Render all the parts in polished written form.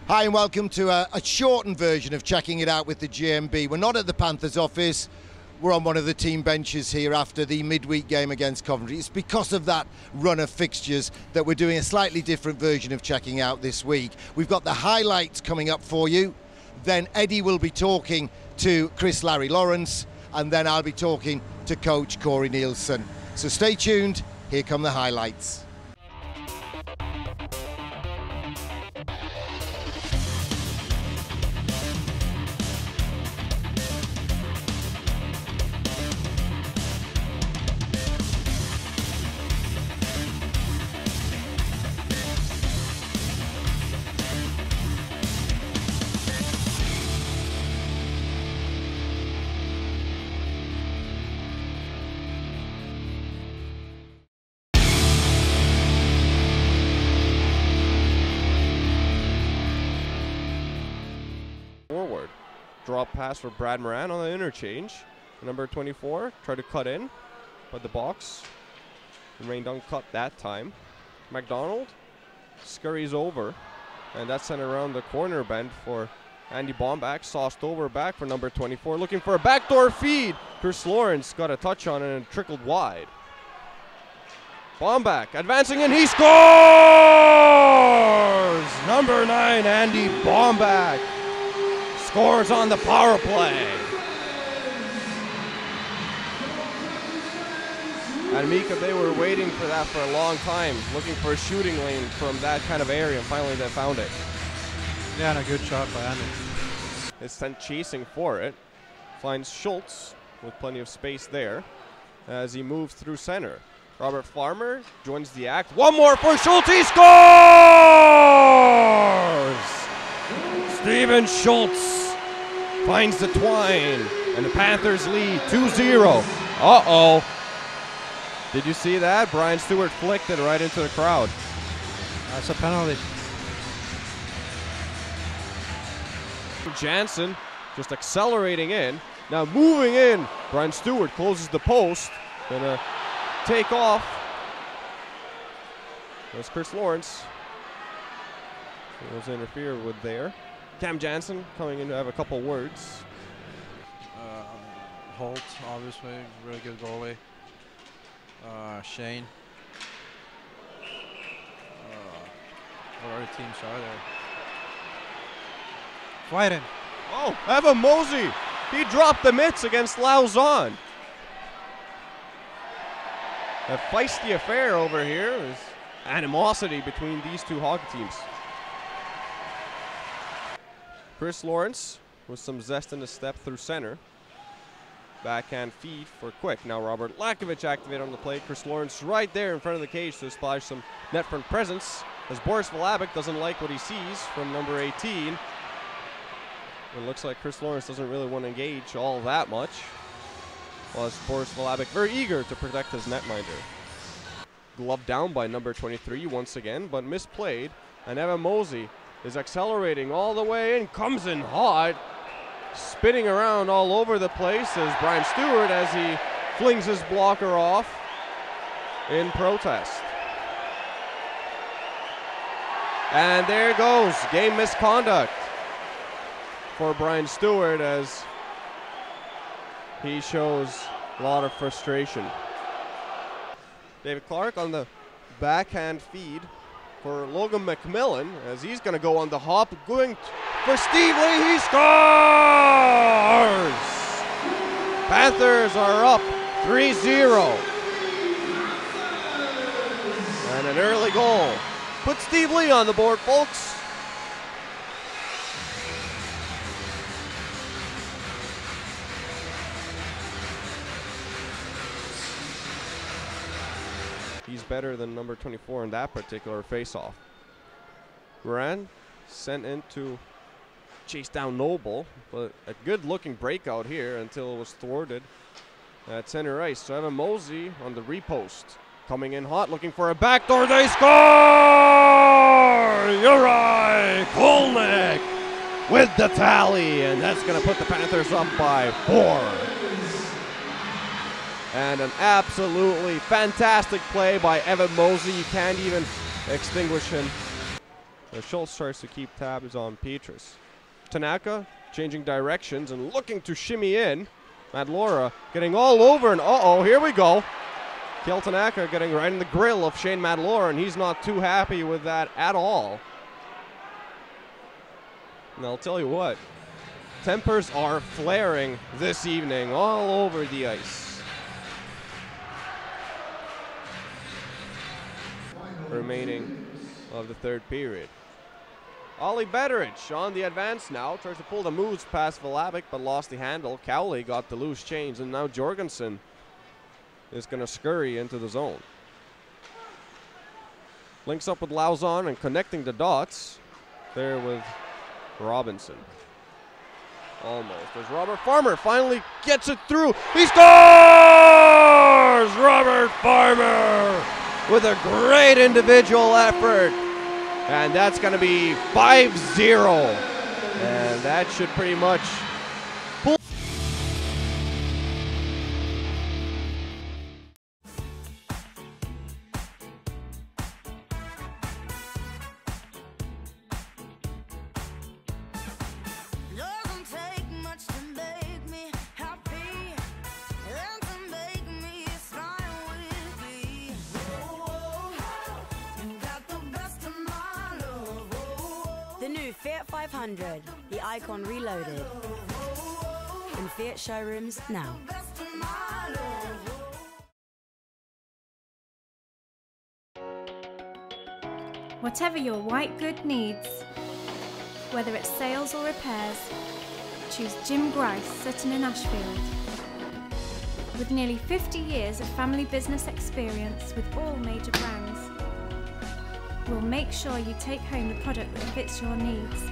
Hi and welcome to a shortened version of Checking It Out with the JMB. We're not at the Panthers office, we're on one of the team benches here after the midweek game against Coventry. It's because of that run of fixtures that we're doing a slightly different version of Checking Out this week. We've got the highlights coming up for you, then Eddie will be talking to Chris Larry Lawrence, and then I'll be talking to Coach Corey Nielsen. So stay tuned, here come the highlights. Forward. Drop pass for Brad Moran on the interchange. Number 24 tried to cut in, but the box. Rain don't cut that time. McDonald scurries over, and that's sent around the corner bend for Andy Bomback. Sauced over back for number 24, looking for a backdoor feed. Chris Lawrence got a touch on it and trickled wide. Bomback advancing, and he scores! Number 9, Andy Bomback scores on the power play. And Mika, they were waiting for that for a long time, looking for a shooting lane from that kind of area, and finally they found it. Yeah, and a good shot by Andy. Is sent chasing for it. Finds Schultz with plenty of space there as he moves through center. Robert Farmer joins the act. One more for Schultz. He scores! Steven Schultz finds the twine, and the Panthers lead 2-0. Uh-oh. Did you see that? Brian Stewart flicked it right into the crowd. That's a penalty. Jansen just accelerating in. Now moving in. Brian Stewart closes the post. Gonna take off. There's Chris Lawrence. He was interfered with there. Cam Jansen coming in to have a couple words. Holt, obviously, really good goalie. Shane. What other teams are there? Fighting. Oh, Evan Mosey. He dropped the mitts against Lauzon. A feisty affair over here. There's animosity between these two hockey teams. Chris Lawrence with some zest in the step through center. Backhand feed for Quick. Now Robert Lakovic activated on the play. Chris Lawrence right there in front of the cage to splash some net front presence, as Boris Valabic doesn't like what he sees from number 18. It looks like Chris Lawrence doesn't really want to engage all that much. Was Boris Valabic very eager to protect his netminder. Gloved down by number 23 once again, but misplayed. And Evan Mosey is accelerating all the way in, comes in hot, spinning around all over the place as Brian Stewart as he flings his blocker off in protest. And there goes game misconduct for Brian Stewart as he shows a lot of frustration. David Clark on the backhand feed for Logan McMillan as he's going to go on the hop, going for Steve Lee. He scores! Panthers are up 3-0. And an early goal. Put Steve Lee on the board, folks. He's better than number 24 in that particular face-off. Moran sent in to chase down Noble, but a good-looking breakout here until it was thwarted at center ice. So Evan Mosey on the repost, coming in hot, looking for a backdoor. They score! Juraj Kolnick with the tally, and that's going to put the Panthers up by 4. And an absolutely fantastic play by Evan Mosey. You can't even extinguish him. Schultz tries to keep tabs on Petrus. Tanaka changing directions and looking to shimmy in. Madlora getting all over, and here we go. Kel Tanaka getting right in the grill of Shane Madlora, and he's not too happy with that at all. And I'll tell you what, tempers are flaring this evening all over the ice. Remaining of the third period. Ollie Betteridge on the advance now, tries to pull the moves past Valavic, but lost the handle. Cowley got the loose change, and now Jorgensen is going to scurry into the zone. Links up with Lauzon and connecting the dots there with Robinson. Almost, as Robert Farmer finally gets it through. He scores! Robert Farmer with a great individual effort. And that's going to be 5-0. And that should pretty much pull. The new Fiat 500, the Icon Reloaded. In Fiat showrooms now. Whatever your white good needs, whether it's sales or repairs, choose Jim Grice, Sutton in Ashfield. With nearly 50 years of family business experience with all major brands, we'll make sure you take home the product that fits your needs,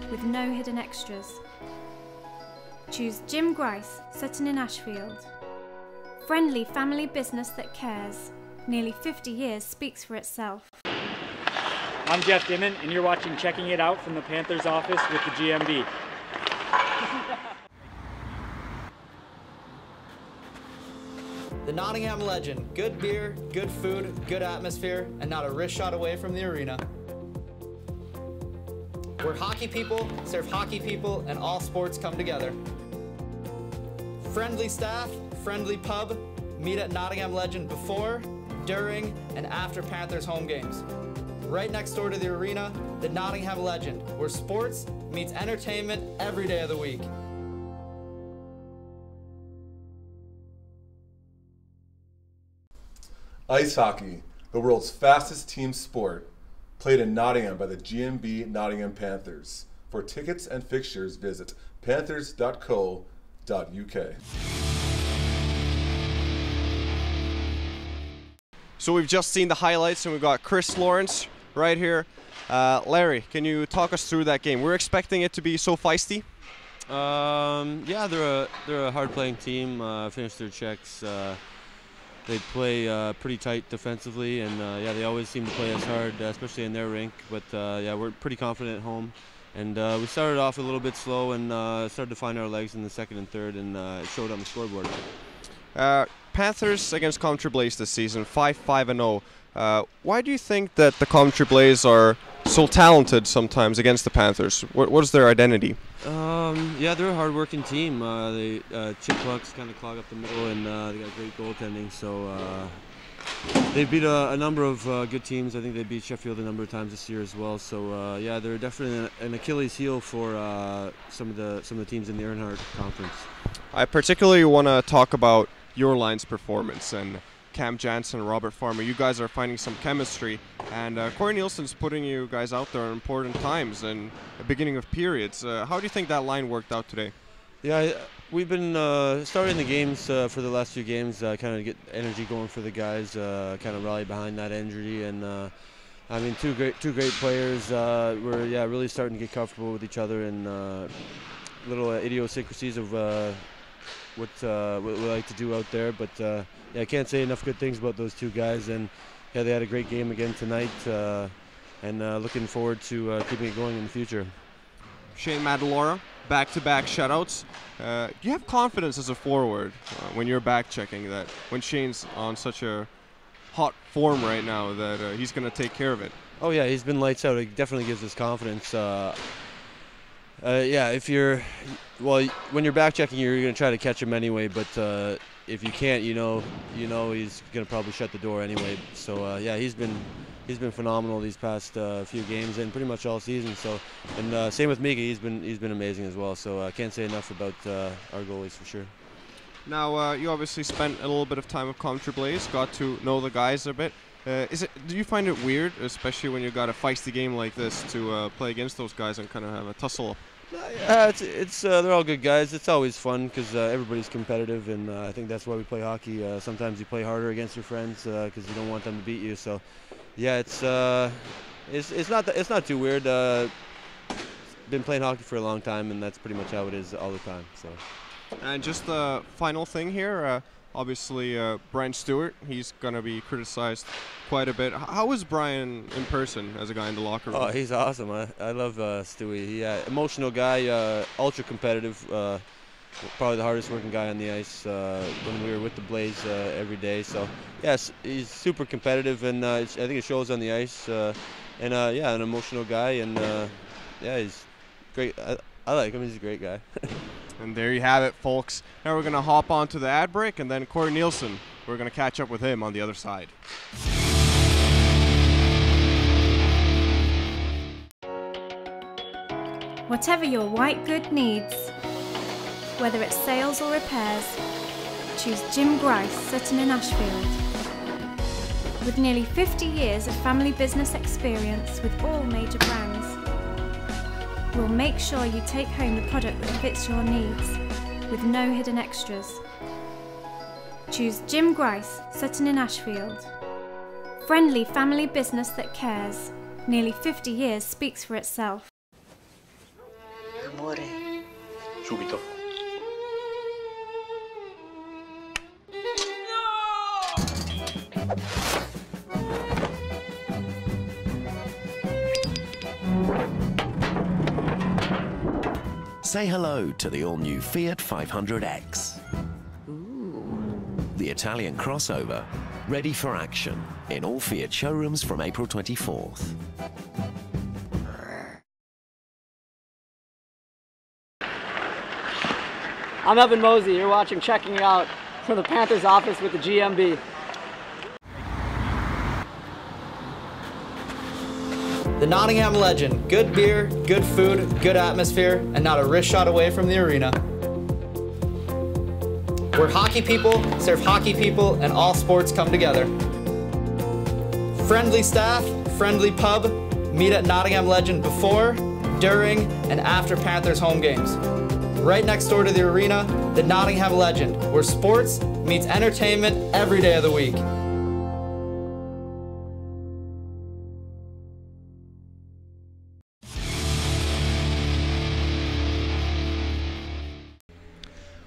with no hidden extras. Choose Jim Grice, Sutton in Ashfield. Friendly family business that cares. Nearly 50 years speaks for itself. I'm Jeff Dimon, and you're watching Checking It Out from the Panthers office with the GMB. The Nottingham Legend. Good beer, good food, good atmosphere, and not a wrist shot away from the arena. Where hockey people serve hockey people and all sports come together. Friendly staff, friendly pub. Meet at Nottingham Legend before, during, and after Panthers home games. Right next door to the arena, the Nottingham Legend, where sports meets entertainment every day of the week. Ice hockey, the world's fastest team sport, played in Nottingham by the GMB Nottingham Panthers. For tickets and fixtures, visit panthers.co.uk. So we've just seen the highlights, and we've got Chris Lawrence right here. Larry, can you talk us through that game? We're expecting it to be so feisty. Yeah, they're a hard-playing team. Finished their checks. They play pretty tight defensively, and yeah, they always seem to play us hard, especially in their rink. But yeah, we're pretty confident at home. And we started off a little bit slow and started to find our legs in the second and third, and it showed on the scoreboard. Panthers against Coventry Blaze this season, 5-5-0. Why do you think that the Coventry Blaze are so talented sometimes against the Panthers? What is their identity? Yeah, they're a hard-working team. They chip pucks kind of clog up the middle, and they got great goaltending. So they beat a number of good teams. I think they beat Sheffield a number of times this year as well. So yeah, they're definitely an Achilles heel for some of the teams in the Earnhardt Conference. I particularly want to talk about your line's performance, and Cam Jansen and Robert Farmer. You guys are finding some chemistry, and Corey Nielsen's putting you guys out there at important times and the beginning of periods. How do you think that line worked out today? Yeah, we've been starting the games for the last few games, kind of get energy going for the guys, kind of rally behind that energy, and I mean, two great players. We're really starting to get comfortable with each other, and little idiosyncrasies of what we like to do out there. But yeah, I can't say enough good things about those two guys, and yeah, they had a great game again tonight, and looking forward to keeping it going in the future. Shane Madlora, back-to-back shutouts. Do you have confidence as a forward when you're back-checking that when Shane's on such a hot form right now that he's going to take care of it? Oh yeah, he's been lights out. It definitely gives us confidence. Yeah, if you're, well, when you're back checking, you're going to try to catch him anyway. But if you can't, you know he's going to probably shut the door anyway. So yeah, he's been phenomenal these past few games and pretty much all season. So, and same with Mika, he's been amazing as well. So I can't say enough about our goalies for sure. Now you obviously spent a little bit of time with Coventry Blaze, got to know the guys a bit. Do you find it weird, especially when you got a feisty game like this, to play against those guys and kind of have a tussle? It's they're all good guys. It's always fun because everybody's competitive, and I think that's why we play hockey. Sometimes you play harder against your friends because you don't want them to beat you. So, yeah, it's not too weird. Been playing hockey for a long time, and that's pretty much how it is all the time. So. And just the final thing here. Obviously, Brian Stewart, he's going to be criticized quite a bit. How is Brian in person as a guy in the locker room? Oh, he's awesome. I love Stewie. Emotional guy, ultra competitive, probably the hardest working guy on the ice when we were with the Blaze every day. So, yes, he's super competitive, and I think it shows on the ice. And, yeah, an emotional guy, and, yeah, he's great. I like him. He's a great guy. And there you have it, folks. Now we're going to hop on to the ad break, and then Corey Nielsen, we're going to catch up with him on the other side. Whatever your white good needs, whether it's sales or repairs, choose Jim Grice, Sutton and Ashfield. With nearly 50 years of family business experience with all major brands, we'll make sure you take home the product that fits your needs, with no hidden extras. Choose Jim Grice, Sutton in Ashfield. Friendly family business that cares. Nearly 50 years speaks for itself. Amore. Subito. Say hello to the all-new Fiat 500X. The Italian crossover, ready for action in all Fiat showrooms from April 24th. I'm Evan Mosey. You're watching Checking It Out from the Panthers office with the GMB. The Nottingham Legend. Good beer, good food, good atmosphere, and not a wrist shot away from the arena. Where hockey people serve hockey people and all sports come together. Friendly staff, friendly pub. Meet at Nottingham Legend before, during, and after Panthers home games. Right next door to the arena, the Nottingham Legend, where sports meets entertainment every day of the week.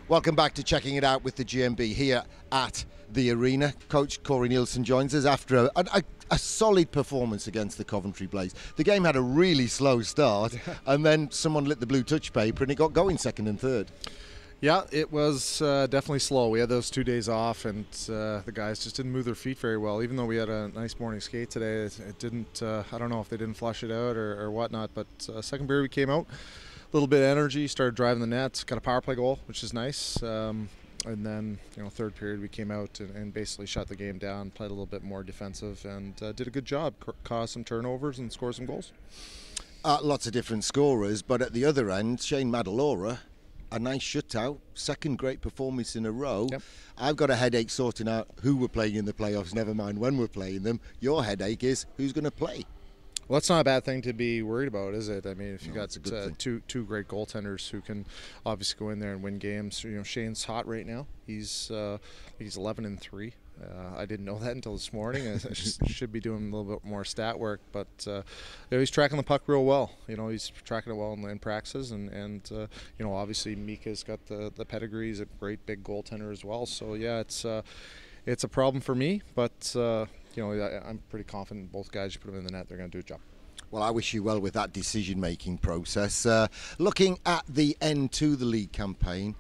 Welcome back to Checking It Out with the GMB here at the arena. Coach Corey Nielsen joins us after a solid performance against the Coventry Blaze. The game had a really slow start and then someone lit the blue touch paper and it got going second and third. Yeah, it was definitely slow. We had those 2 days off and the guys just didn't move their feet very well. Even though we had a nice morning skate today, it didn't, I don't know if they didn't flush it out or whatnot, but second period we came out. A little bit of energy, started driving the net, got a power play goal, which is nice. And then, third period we came out and basically shut the game down, played a little bit more defensive, and did a good job, caused some turnovers and scored some goals. Lots of different scorers, but at the other end, Shane Madalora, a nice shutout, second great performance in a row. Yep. I've got a headache sorting out who we're playing in the playoffs, never mind when we're playing them. Your headache is who's going to play. Well, that's not a bad thing to be worried about, is it? I mean, if you got two great goaltenders who can obviously go in there and win games. Shane's hot right now. He's 11-3. I didn't know that until this morning. I should be doing a little bit more stat work, but he's tracking the puck real well. He's tracking it well in practices, and obviously Mika's got the pedigree. He's a great big goaltender as well. So yeah, it's a problem for me, but. I'm pretty confident both guys, you put them in the net, they're going to do a job. Well, I wish you well with that decision-making process. Looking at the end to the league campaign,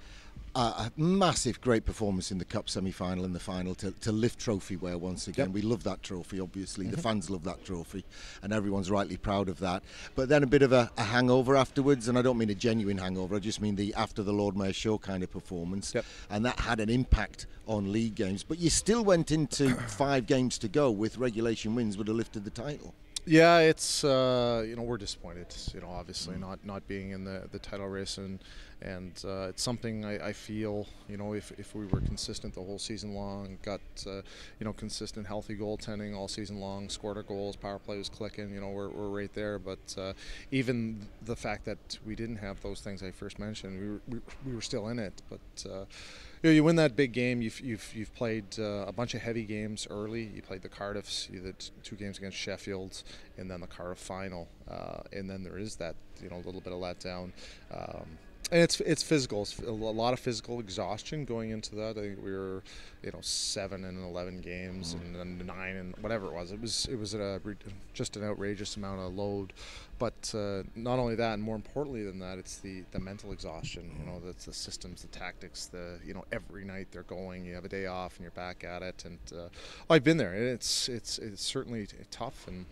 a massive, great performance in the Cup semi-final and the final to lift trophy-wear once again. Yep. We love that trophy, obviously. The fans love that trophy, and everyone's rightly proud of that. But then a bit of a hangover afterwards, and I don't mean a genuine hangover, I just mean the after the Lord Mayor Show kind of performance. Yep. And that had an impact on league games. But you still went into 5 games to go with regulation wins would have lifted the title. Yeah, it's we're disappointed. Obviously not being in the title race, and it's something I feel if we were consistent the whole season long, got consistent healthy goaltending all season long, scored our goals, power play was clicking, we're right there. But even the fact that we didn't have those things I first mentioned, we were still in it. But you win that big game. You've played a bunch of heavy games early. You played the Cardiffs, you did 2 games against Sheffield, and then the Cardiff final. And then there is that little bit of letdown. And it's physical. It's a lot of physical exhaustion going into that. I think we were, 7 and 11 games and then 9 and whatever it was. It was just an outrageous amount of load. But not only that, and more importantly than that, it's the mental exhaustion. That's the systems, the tactics. Every night they're going. You have a day off and you're back at it. And I've been there. It's certainly tough, and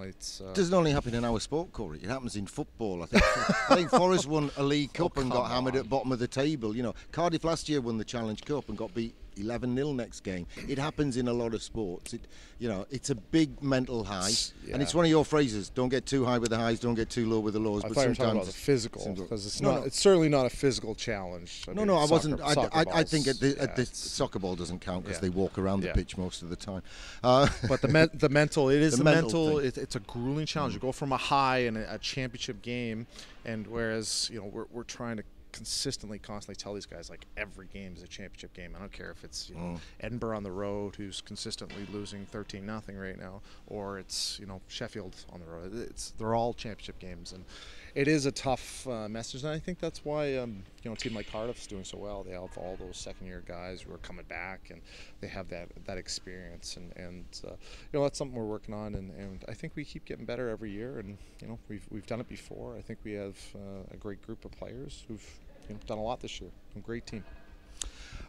it's. It doesn't only happen in our sport, Corey. It happens in football. I think Forest won a League Cup and got hammered at bottom of the table. Cardiff last year won the Challenge Cup and got beat 11-0 next game. It happens in a lot of sports. It's a big mental high, and it's one of your phrases. Don't get too high with the highs, don't get too low with the lows. But sometimes about the physical, because it's certainly not a physical challenge. I wasn't. I think the soccer ball doesn't count because they walk around the pitch most of the time. But the mental, it is the mental. It's a grueling challenge. You go from a high in a championship game, and whereas we're trying to constantly tell these guys, like, every game is a championship game. I don't care if it's Edinburgh on the road, who's consistently losing 13-0 right now, or it's Sheffield on the road. They're all championship games, and it is a tough message. And I think that's why a team like Cardiff is doing so well. They have all those second-year guys who are coming back, and they have that experience, and that's something we're working on. And I think we keep getting better every year. And we've done it before. I think we have a great group of players who've done a lot this year. A great team.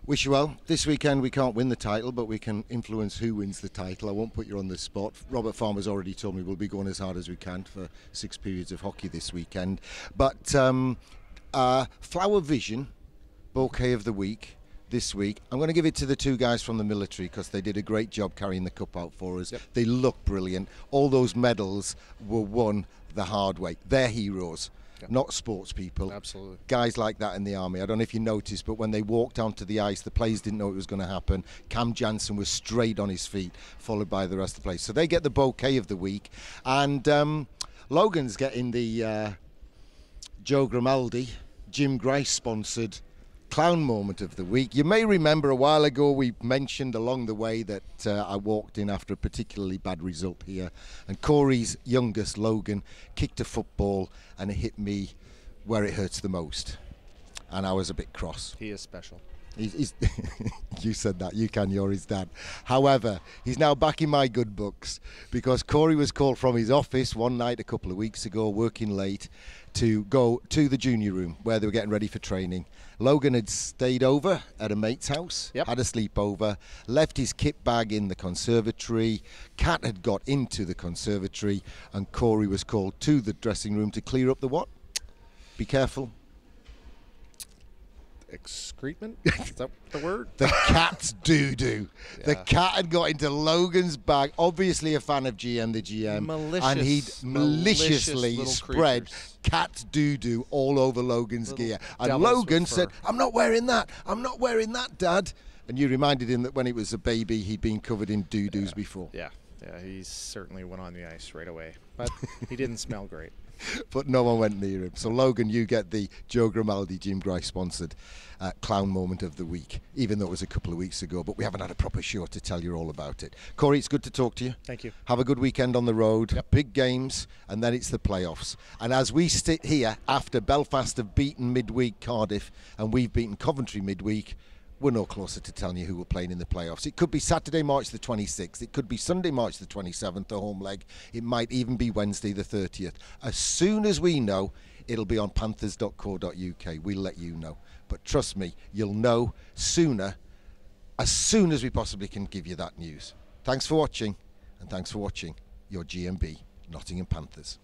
Wish you well. This weekend we can't win the title, but we can influence who wins the title. I won't put you on the spot. Robert Farmer's already told me we'll be going as hard as we can for 6 periods of hockey this weekend. But Flower Vision, Bouquet of the Week this week. I'm going to give it to the 2 guys from the military because they did a great job carrying the cup out for us. Yep. They look brilliant. All those medals were won the hard way. They're heroes. Not sports people. Absolutely. Guys like that in the Army. I don't know if you noticed, but when they walked onto the ice, the players didn't know it was going to happen. Cam Jansen was straight on his feet, followed by the rest of the players. So they get the Bouquet of the Week. And Logan's getting the Joe Grimaldi, Jim Grice-sponsored Clown Moment of the Week. You may remember a while ago we mentioned along the way that I walked in after a particularly bad result here, and Corey's youngest, Logan, kicked a football and it hit me where it hurts the most, and I was a bit cross. He is special. He's you said that, you're his dad. However, he's now back in my good books because Corey was called from his office one night a couple of weeks ago, working late, to go to the junior room where they were getting ready for training. Logan had stayed over at a mate's house, had a sleepover, left his kit bag in the conservatory. Kat had got into the conservatory, and Corey was called to the dressing room to clear up the what? Be careful. Excrement? Is that the word? The cat's doo-doo. Yeah. The cat had got into Logan's bag, obviously a fan of GM, the GM, and he'd maliciously spread cat's doo-doo all over Logan's gear. And Logan said, I'm not wearing that, Dad. And you reminded him that when he was a baby, he'd been covered in doo-doos before. Yeah, he certainly went on the ice right away. But he didn't smell great. But no one went near him. So Logan, you get the Joe Grimaldi, Jim Grice sponsored Clown Moment of the Week, even though it was a couple of weeks ago, but we haven't had a proper show to tell you all about it. Corey, it's good to talk to you. Thank you. Have a good weekend on the road. Big games, and then it's the playoffs. And as we sit here after Belfast have beaten midweek Cardiff and we've beaten Coventry midweek, we're no closer to telling you who we're playing in the playoffs. It could be Saturday, March the 26th. It could be Sunday, March the 27th, the home leg. It might even be Wednesday the 30th. As soon as we know, it'll be on panthers.co.uk. We'll let you know. But trust me, you'll know sooner, as soon as we possibly can give you that news. Thanks for watching, and thanks for watching your GMB Nottingham Panthers.